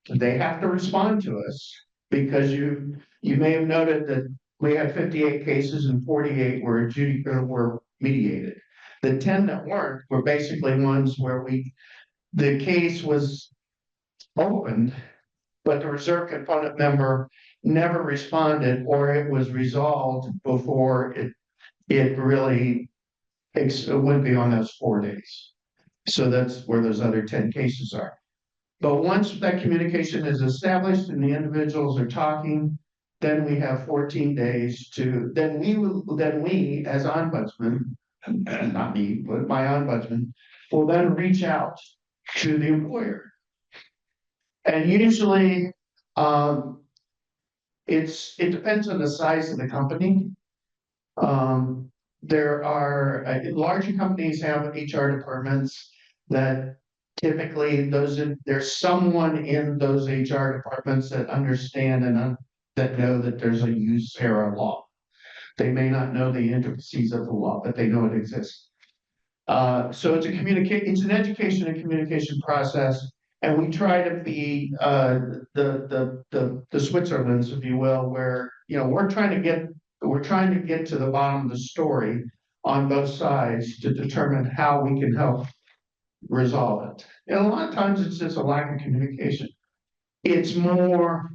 They have to respond to us because you may have noted that we had 58 cases and 48 were mediated. The 10 that weren't were basically ones where the case was opened, but the reserve component member never responded, or it was resolved before it really would be on those 4 days. So that's where those other 10 cases are. But once that communication is established and the individuals are talking, then we have 14 days then we as ombudsman, not me, but my ombudsman, will then reach out to the employer. And usually, it depends on the size of the company. There are, larger companies have HR departments that typically there's someone in those HR departments that understand and that know that there's a USERRA law. They may not know the intricacies of the law, but they know it exists. So it's an education and communication process, and we try to be the Switzerlands, if you will, where we're trying to get to the bottom of the story on both sides to determine how we can help resolve it. And a lot of times it's just a lack of communication. It's more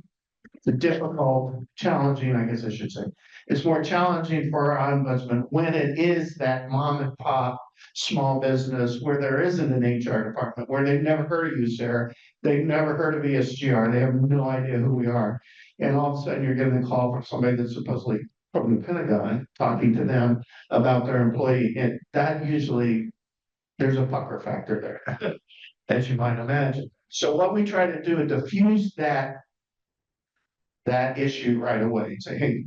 difficult, challenging, I guess I should say. It's more challenging for our ombudsman when it is that mom and pop small business where there isn't an HR department, where they've never heard of you, Sarah. They've never heard of ESGR. They have no idea who we are. And all of a sudden you're getting a call from somebody that's supposedly from the Pentagon talking to them about their employee. And that usually, there's a pucker factor there, as you might imagine. So what we try to do is diffuse that issue right away. Say, hey,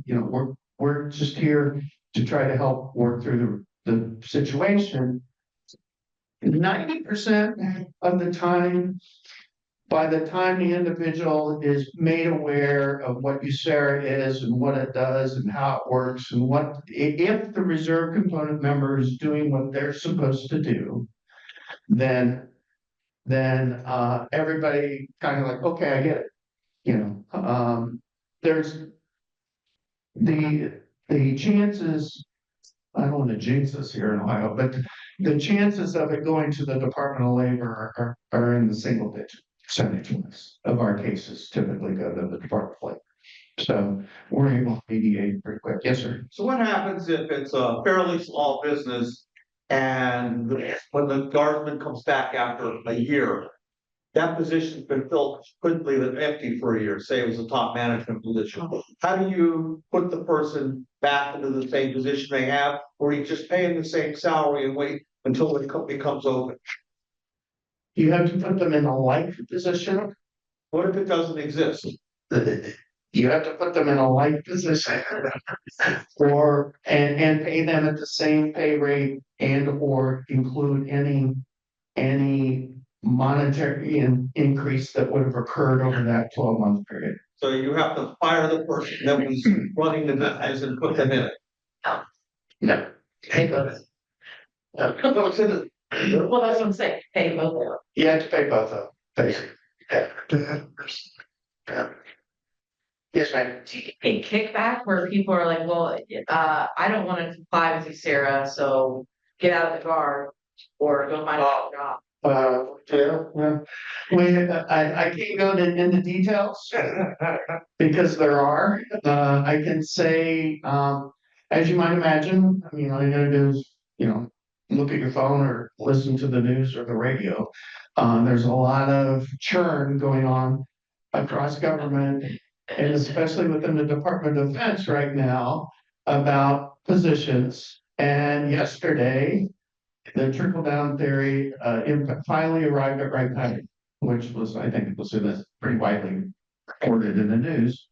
we're just here to try to help work through the situation. 90% of the time, by the time the individual is made aware of what USERRA is and what it does and how it works and if the reserve component member is doing what they're supposed to do, then everybody kind of like, okay, I get it. There's the chances, I don't want to jinx this here in Ohio, but the chances of it going to the Department of Labor are in the single digit percentage of our cases typically go to the Department of Labor. So we're able to mediate pretty quick. Yes, sir. So what happens if it's a fairly small business and when the guardsman comes back after a year, that position's been filled quickly and empty for a year, say it was a top management position. How do you put the person back into the same position they have, or you just pay them the same salary and wait until it becomes open? You have to put them in a like position. What if it doesn't exist? You have to put them in a like position and pay them at the same pay rate or include any monetary increase that would have occurred over that 12-month period. So you have to fire the person that was running the business and put them in it. No, pay both. Well, that's what I'm saying, pay both of them. You have to pay both of them. Yeah. Yes, ma'am. A kickback where people are like, well, I don't want to comply with you, Sarah, so get out of the car or go find a job. Yeah. I can't go into details because there are, I can say, as you might imagine, I mean, all you gotta do is, look at your phone or listen to the news or the radio. There's a lot of churn going on across government and especially within the Department of Defense right now about positions. And yesterday, the trickle down theory finally arrived at right time, which was, I think it was pretty widely reported in the news.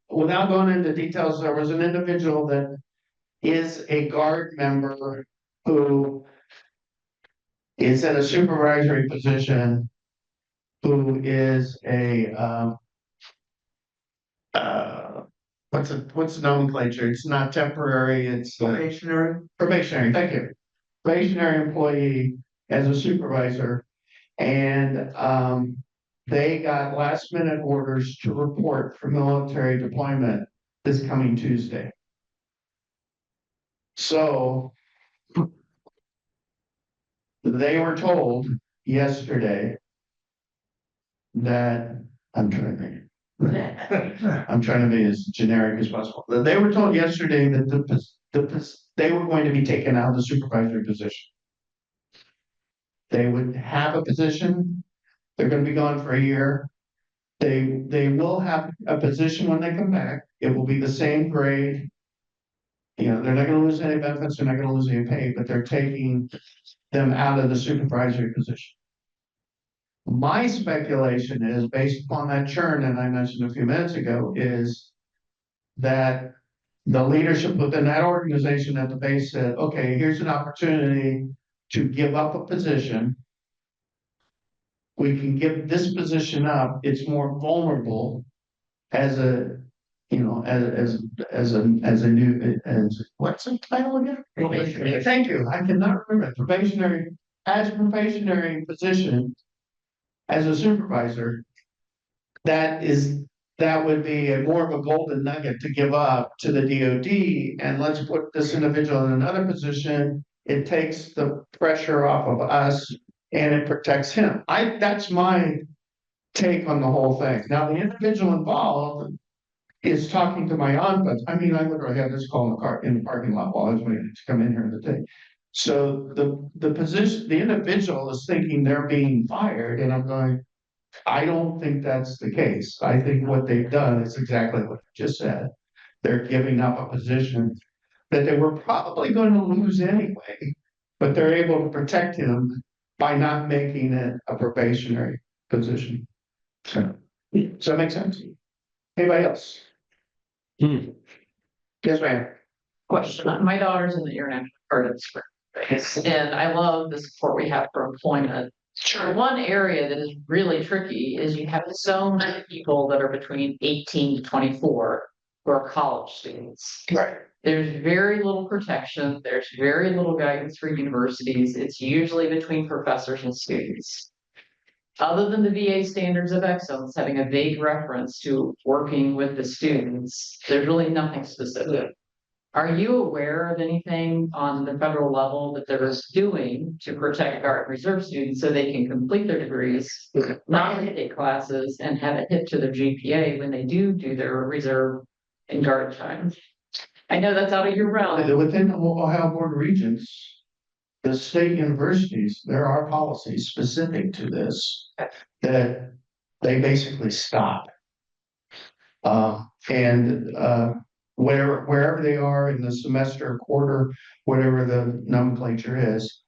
Without going into details, there was an individual that is a guard member who is in a supervisory position, who is what's the nomenclature? It's not temporary, it's probationary, thank you. Probationary employee as a supervisor. And they got last minute orders to report for military deployment this coming Tuesday. So they were told yesterday that I'm trying to be as generic as possible. They were told yesterday that they were going to be taken out of the supervisory position. They would have a position. They're going to be gone for a year. They will have a position when they come back. It will be the same grade. They're not going to lose any benefits. They're not going to lose any pay, but they're taking them out of the supervisory position. My speculation is, based upon that churn, and I mentioned a few minutes ago, is that the leadership within that organization at the base said, okay, here's an opportunity to give up a position. We can give this position up. It's more vulnerable as a what's the title again? Probationary. Thank you. I cannot remember. Probationary position as a supervisor. That would be more of a golden nugget to give up to the DoD, and let's put this individual in another position. It takes the pressure off of us and it protects him. That's my take on the whole thing. Now, the individual involved is talking to my ombudsman. I mean, I literally had this call in the parking lot while I was waiting to come in here today. So the individual is thinking they're being fired, and I'm going, I don't think that's the case. I think what they've done is exactly what you just said. They're giving up a position that they were probably going to lose anyway, but they're able to protect him by not making it a probationary position. So, does that make sense? Anybody else? Yes, ma'am. Question. My daughter's in the international credit space, and I love the support we have for employment. Sure. One area that is really tricky is you have so many people that are between 18 to 24 who are college students. Right. There's very little protection. There's very little guidance for universities. It's usually between professors and students. Other than the VA standards of excellence having a vague reference to working with the students, there's really nothing specific. Are you aware of anything on the federal level that they're doing to protect Guard and Reserve students so they can complete their degrees, not only take classes and have it hit to their GPA when they do their reserve and guard time? I know that's out of your realm. Within the Ohio Board of Regents, the state universities, there are policies specific to this that they basically stop. Wherever they are in the semester, quarter, whatever the nomenclature is,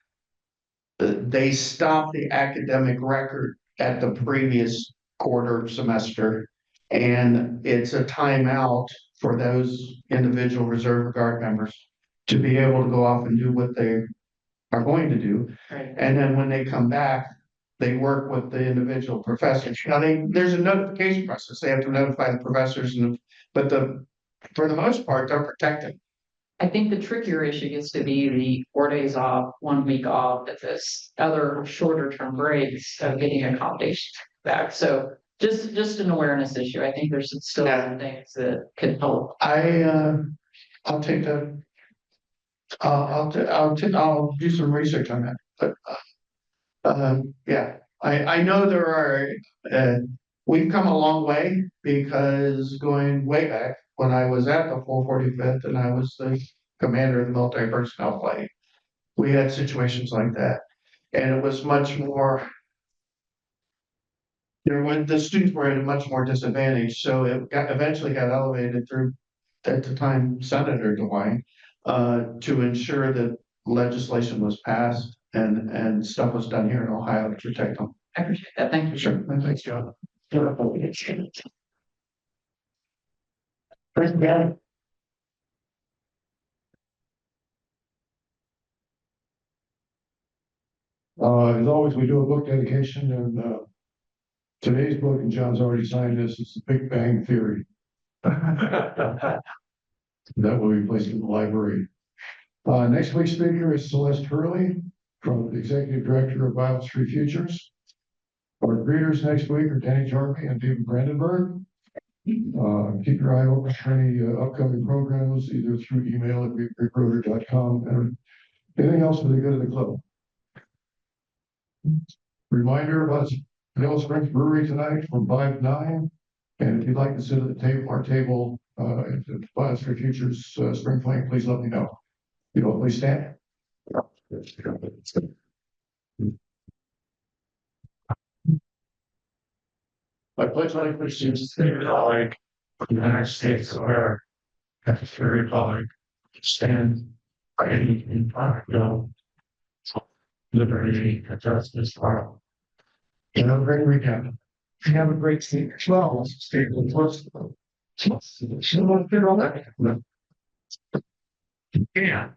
they stop the academic record at the previous quarter semester, and it's a timeout for those individual reserve guard members to be able to go off and do what they are going to do. Right. And then when they come back, they work with the individual professors. Now, there's a notification process. They have to notify the professors, but for the most part, they're protected. I think the trickier issue gets to be the 4 days off, 1 week off, that this other shorter term breaks of getting accommodations back. So Just an awareness issue. I think there's still some things that could help. I'll take that. I'll do some research on that, but, yeah, I know there are, we've come a long way because going way back when I was at the 445th and I was the commander of the military personnel flight, we had situations like that. And it was much more, when the students were at a much more disadvantage, so it eventually got elevated through, at the time, Senator DeWine, to ensure that legislation was passed and stuff was done here in Ohio to protect them. I appreciate that. Thank you. Sure, thanks, John. As always, we do a book dedication, and today's book, and John's already signed this, is The Big Bang Theory. That will be placed in the library. Next week's speaker is Celeste Hurley, from the Executive Director of Violence Free Futures. Our greeters next week are Danny Jarvie and David Brandenburg. Keep your eye open for any upcoming programs, either through email at beavercreekrotary.com, and anything else for the good of the club. Reminder about Vanilla Springs Brewery tonight from 5 to 9. And if you'd like to sit at the table, our table, at the Violence Free Futures Spring Fling, please let me know. You know, please stand. I pledge allegiance to the flag of the United States of America, and to the republic stand by any impartial liberty and justice for all. And have a great weekend. Have a great week as well. Stay close. Yeah.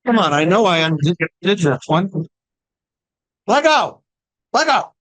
Come on, I know I undid this one. Let go. Let go.